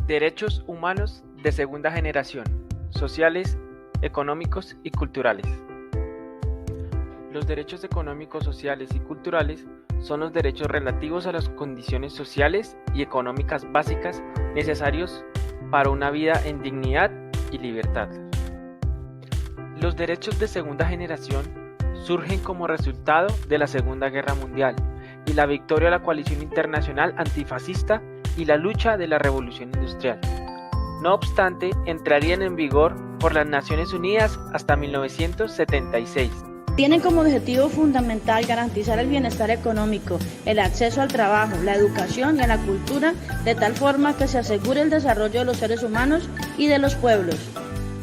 Derechos humanos de segunda generación, sociales, económicos y culturales. Los derechos económicos, sociales y culturales son los derechos relativos a las condiciones sociales y económicas básicas necesarios para una vida en dignidad y libertad. Los derechos de segunda generación surgen como resultado de la Segunda Guerra Mundial y la victoria de la coalición internacional antifascista y la lucha de la Revolución Industrial. No obstante, entrarían en vigor por las Naciones Unidas hasta 1976. Tienen como objetivo fundamental garantizar el bienestar económico, el acceso al trabajo, la educación y a la cultura, de tal forma que se asegure el desarrollo de los seres humanos y de los pueblos.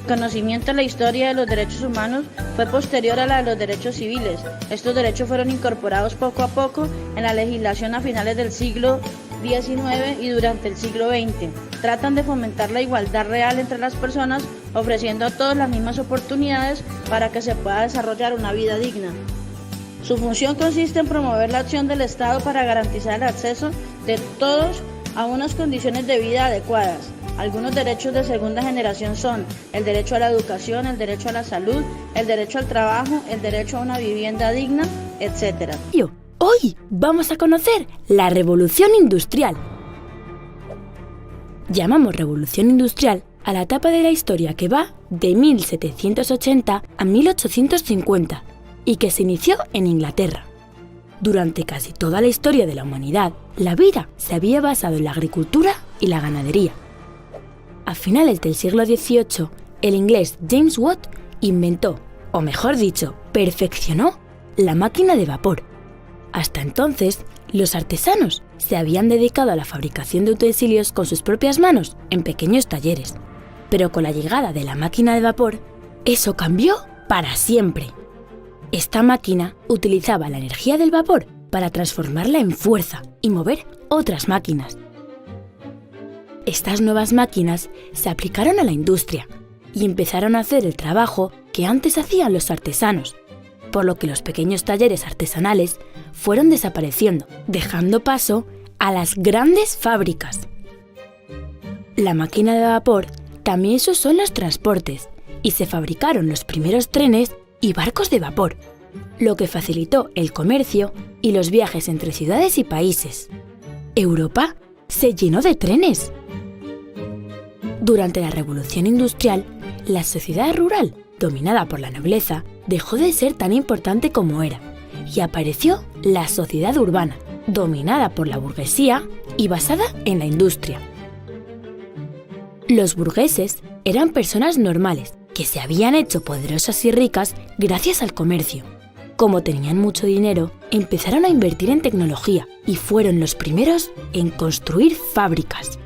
El conocimiento de la historia de los derechos humanos fue posterior a la de los derechos civiles. Estos derechos fueron incorporados poco a poco en la legislación a finales del siglo XIX y durante el siglo XX. Tratan de fomentar la igualdad real entre las personas, ofreciendo a todos las mismas oportunidades para que se pueda desarrollar una vida digna. Su función consiste en promover la acción del Estado para garantizar el acceso de todos a unas condiciones de vida adecuadas. Algunos derechos de segunda generación son el derecho a la educación, el derecho a la salud, el derecho al trabajo, el derecho a una vivienda digna, etc. Hoy vamos a conocer la Revolución Industrial. Llamamos Revolución Industrial a la etapa de la historia que va de 1780 a 1850 y que se inició en Inglaterra. Durante casi toda la historia de la humanidad, la vida se había basado en la agricultura y la ganadería. A finales del siglo XVIII, el inglés James Watt inventó, o mejor dicho, perfeccionó, la máquina de vapor. Hasta entonces, los artesanos se habían dedicado a la fabricación de utensilios con sus propias manos en pequeños talleres. Pero con la llegada de la máquina de vapor, eso cambió para siempre. Esta máquina utilizaba la energía del vapor para transformarla en fuerza y mover otras máquinas. Estas nuevas máquinas se aplicaron a la industria y empezaron a hacer el trabajo que antes hacían los artesanos, por lo que los pequeños talleres artesanales fueron desapareciendo, dejando paso a las grandes fábricas. La máquina de vapor también se usó en los transportes y se fabricaron los primeros trenes y barcos de vapor, lo que facilitó el comercio y los viajes entre ciudades y países. Europa se llenó de trenes. Durante la Revolución Industrial, la sociedad rural, dominada por la nobleza, dejó de ser tan importante como era, y apareció la sociedad urbana, dominada por la burguesía y basada en la industria. Los burgueses eran personas normales, que se habían hecho poderosas y ricas gracias al comercio. Como tenían mucho dinero, empezaron a invertir en tecnología y fueron los primeros en construir fábricas.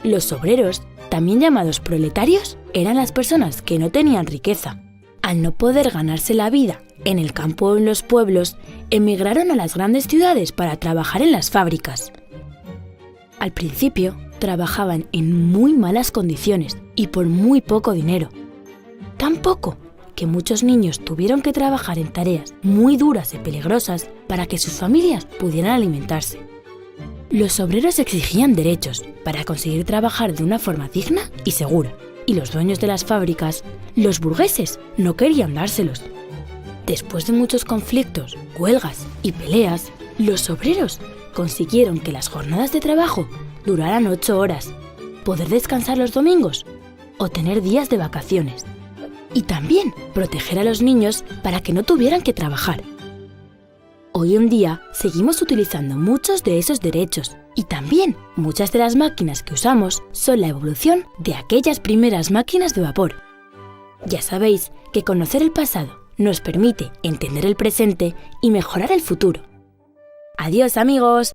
Los obreros, también llamados proletarios, eran las personas que no tenían riqueza. Al no poder ganarse la vida en el campo o en los pueblos, emigraron a las grandes ciudades para trabajar en las fábricas. Al principio, trabajaban en muy malas condiciones y por muy poco dinero. Tan poco que muchos niños tuvieron que trabajar en tareas muy duras y peligrosas para que sus familias pudieran alimentarse. Los obreros exigían derechos para conseguir trabajar de una forma digna y segura, y los dueños de las fábricas, los burgueses, no querían dárselos. Después de muchos conflictos, huelgas y peleas, los obreros consiguieron que las jornadas de trabajo duraran 8 horas, poder descansar los domingos o tener días de vacaciones, y también proteger a los niños para que no tuvieran que trabajar. Hoy en día seguimos utilizando muchos de esos derechos y también muchas de las máquinas que usamos son la evolución de aquellas primeras máquinas de vapor. Ya sabéis que conocer el pasado nos permite entender el presente y mejorar el futuro. ¡Adiós, amigos!